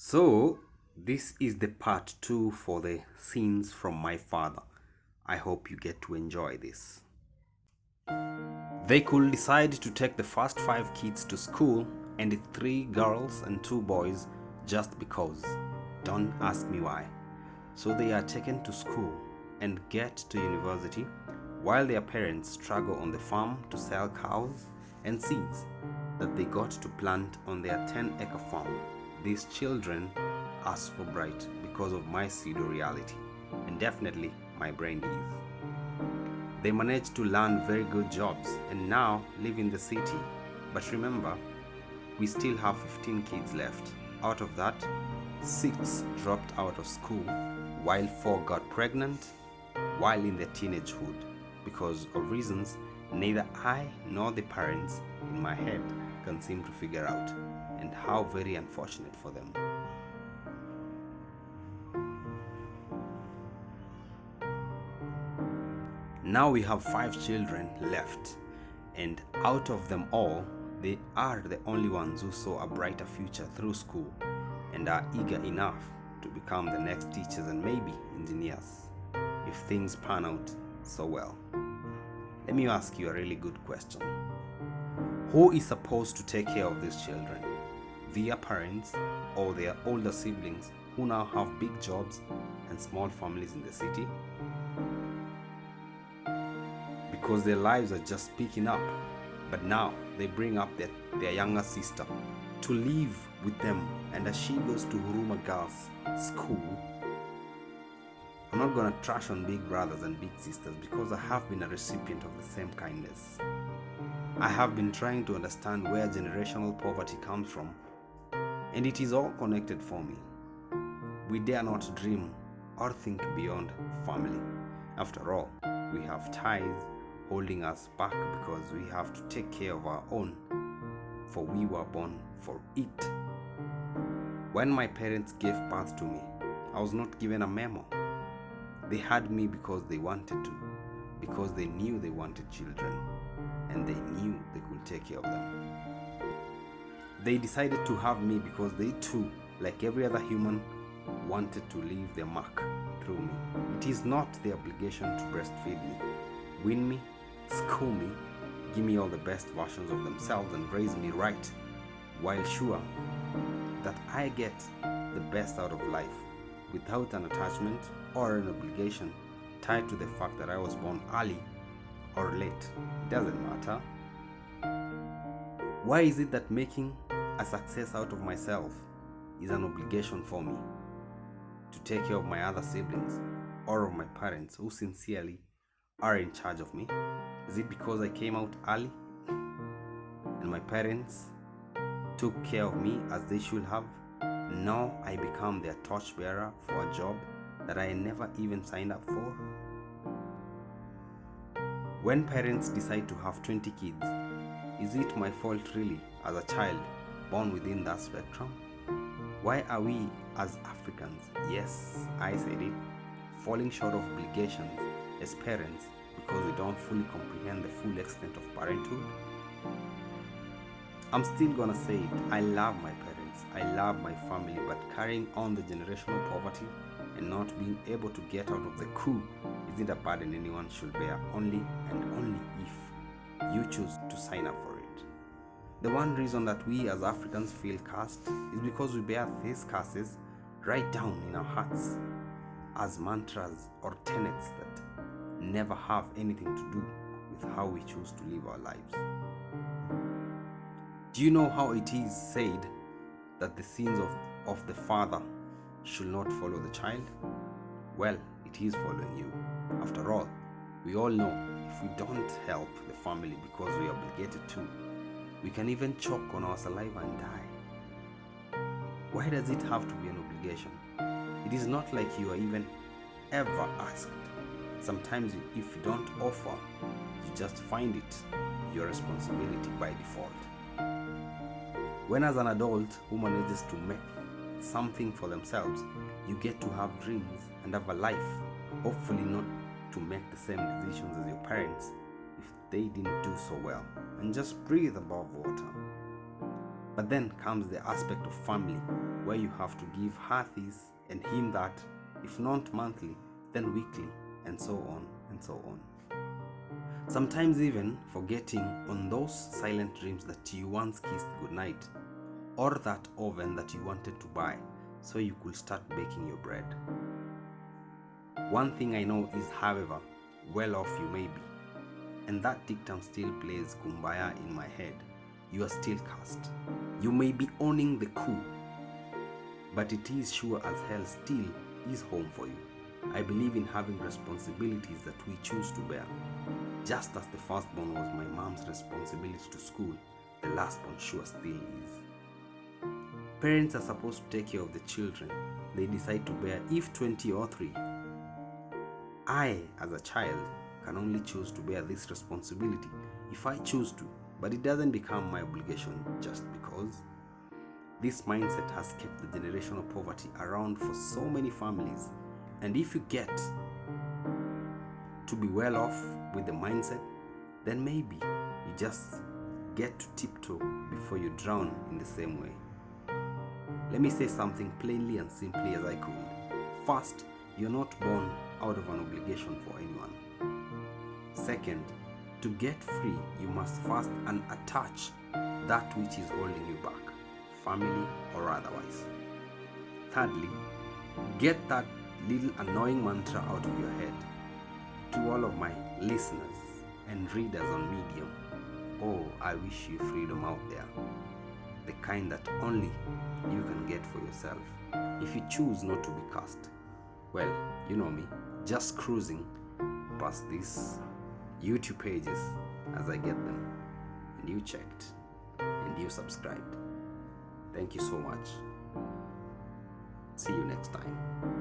So, this is the part 2 for the scenes from my father. I hope you get to enjoy this. They could decide to take the first 5 kids to school and it's 3 girls and 2 boys just because. Don't ask me why. So they are taken to school and get to university while their parents struggle on the farm to sell cows and seeds that they got to plant on their 10-acre farm. These children are super bright because of my pseudo reality, and definitely my brain is. They managed to land very good jobs and now live in the city. But remember, we still have 15 kids left. Out of that, 6 dropped out of school, while 4 got pregnant while in their teenagehood because of reasons neither I nor the parents in my head can seem to figure out, and how very unfortunate for them. Now we have 5 children left, and out of them all, they are the only ones who saw a brighter future through school and are eager enough to become the next teachers and maybe engineers if things pan out so well. Let me ask you a really good question. Who is supposed to take care of these children? Their parents or their older siblings who now have big jobs and small families in the city? Because their lives are just picking up, but now they bring up their younger sister to live with them, and as she goes to Huruma Girls school, I'm not gonna trash on big brothers and big sisters because I have been a recipient of the same kindness. I have been trying to understand where generational poverty comes from, and it is all connected for me. We dare not dream or think beyond family. After all, we have ties holding us back because we have to take care of our own, for we were born for it. When my parents gave birth to me, I was not given a memo. They had me because they wanted to, because they knew they wanted children, and they knew they could take care of them. They decided to have me because they too, like every other human, wanted to leave their mark through me. It is not their obligation to breastfeed me, win me, school me, give me all the best versions of themselves and raise me right, while sure that I get the best out of life without an attachment or an obligation tied to the fact that I was born early or late. It doesn't matter. Why is it that making a success out of myself is an obligation for me to take care of my other siblings or of my parents who sincerely are in charge of me? Is it because I came out early and my parents took care of me as they should have? Now I become their torchbearer for a job that I never even signed up for? When parents decide to have 20 kids, is it my fault really as a child born within that spectrum? Why are we as Africans, yes, I said it, falling short of obligations as parents because we don't fully comprehend the full extent of parenthood? I'm still gonna say it, I love my parents, I love my family, but carrying on the generational poverty and not being able to get out of the coup isn't a burden anyone should bear, only and only if you choose to sign up for it. The one reason that we as Africans feel cursed is because we bear these curses right down in our hearts as mantras or tenets that never have anything to do with how we choose to live our lives. Do you know how it is said that the sins of the father should not follow the child? Well, it is following you. After all, we all know if we don't help the family because we are obligated to, we can even choke on our saliva and die. Why does it have to be an obligation? It is not like you are even ever asked. Sometimes if you don't offer, you just find it your responsibility by default. When as an adult who manages to make something for themselves, you get to have dreams and have a life, hopefully not to make the same decisions as your parents if they didn't do so well, and just breathe above water. But then comes the aspect of family where you have to give her this and him that, if not monthly, then weekly, and so on and so on. Sometimes even forgetting on those silent dreams that you once kissed goodnight, or that oven that you wanted to buy so you could start baking your bread. One thing I know is, however well off you may be, and that dictum still plays kumbaya in my head, you are still cursed. You may be owning the coup, but it is sure as hell still is home for you. I believe in having responsibilities that we choose to bear. Just as the firstborn was my mom's responsibility to school, the lastborn sure still is. Parents are supposed to take care of the children they decide to bear, if 20 or 3. I, as a child, can only choose to bear this responsibility if I choose to, but it doesn't become my obligation just because. This mindset has kept the generational poverty around for so many families, and if you get to be well off with the mindset, then maybe you just get to tiptoe before you drown in the same way. Let me say something plainly and simply as I could. First, you're not born out of an obligation for anyone. Second, to get free, you must first unattach that which is holding you back, family or otherwise. Thirdly, get that little annoying mantra out of your head. To all of my listeners and readers on Medium, oh, I wish you freedom out there. The kind that only you can get for yourself if you choose not to be cursed. Well, you know me, just cruising past these YouTube pages as I get them, and you checked and you subscribed. Thank you so much. See you next time.